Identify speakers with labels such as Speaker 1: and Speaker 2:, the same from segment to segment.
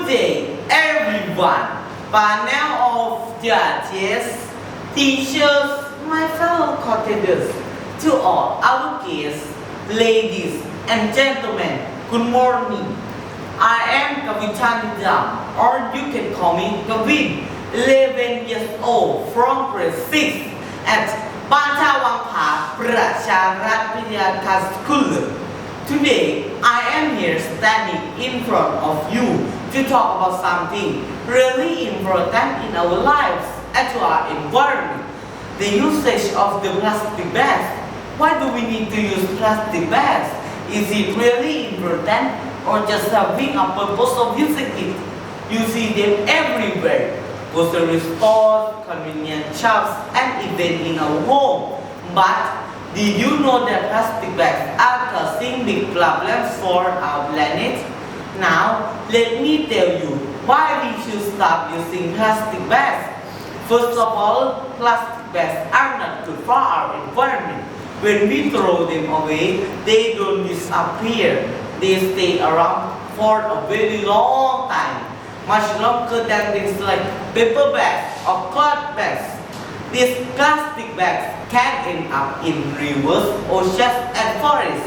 Speaker 1: day, everyone, panel of judges, teachers, my fellow cottagers, to all our guests, ladies and gentlemen, good morning. I am Kavitan Nidam, or you can call me Kavin, 11 years old from grade 6 at Bantawangpa Pracharat Vidyaka School. Today, I am here standing in front of you to talk about something really important in our lives and to our environment. The usage of the plastic bags. Why do we need to use plastic bags? Is it really important or just having a purpose of using it? You see them everywhere. Grocery stores, convenience shops, and even in our home. But did you know that plastic bags are causing big problems for our planet? Now, let me tell you why we should stop using plastic bags. First of all, plastic bags are not good for our environment. When we throw them away, they don't disappear. They stay around for a very long time, much longer than things like paper bags or cloth bags. These plastic bags can end up in rivers, oceans, and forests,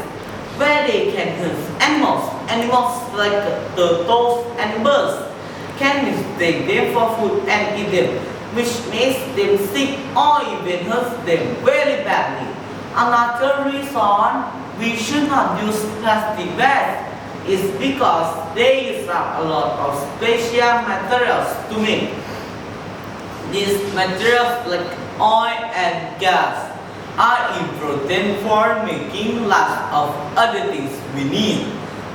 Speaker 1: where they can hurt animals. Animals like turtles and birds can mistake them for food and eat them, which makes them sick or even hurts them very badly. Another reason we should not use plastic bags is because they use up a lot of special materials to make. These materials like oil and gas are important for making lots of other things we need,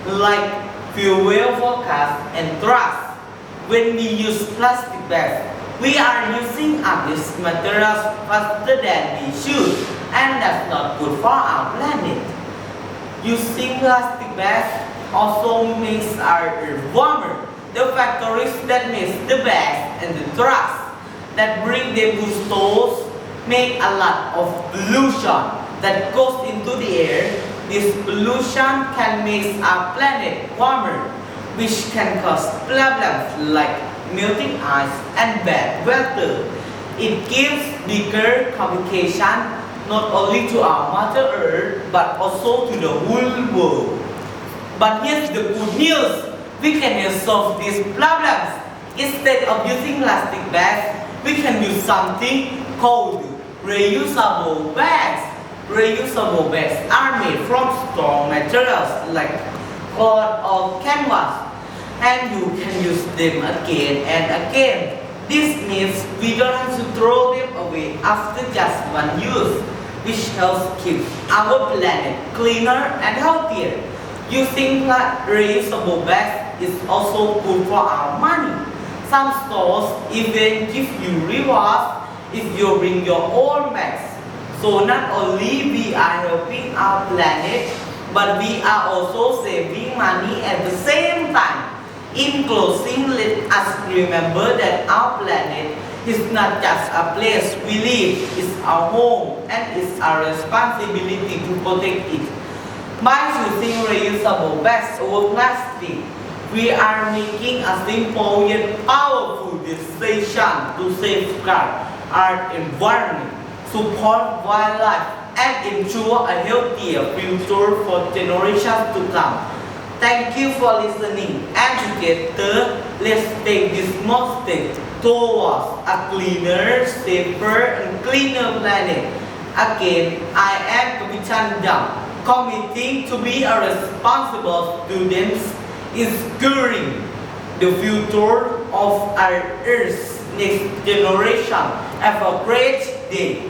Speaker 1: like fuel for cars and trucks. When we use plastic bags, we are using up these materials faster than we should, and that's not good for our planet. Using plastic bags also makes our earth warmer. The factories that make the bags and the trucks that bring them to stores make a lot of pollution that goes into the air. This pollution can make our planet warmer, which can cause problems like melting ice and bad weather. It gives bigger complications not only to our Mother Earth but also to the whole world. But here's the good news: we can solve these problems. Instead of using plastic bags, we can use something called reusable bags. Reusable bags are made from strong materials like cloth or canvas, and you can use them again and again. This means we don't have to throw them away after just one use, which helps keep our planet cleaner and healthier. Using reusable bags is also good for our money. Some stores even give you rewards if you bring your own bags. So not only we are helping our planet, but we are also saving money at the same time. In closing, let us remember that our planet is not just a place we live, it's our home, and it's our responsibility to protect it. By using reusable bags over plastic, we are making a simple yet powerful decision to safeguard our environment, support wildlife, and ensure a healthier future for generations to come. Thank you for listening, and together, let's take this small step towards a cleaner, safer, and cleaner planet. Again, I am Kavitan Nidam, committing to be a responsible student in securing the future of our Earth's next generation. Have a great day.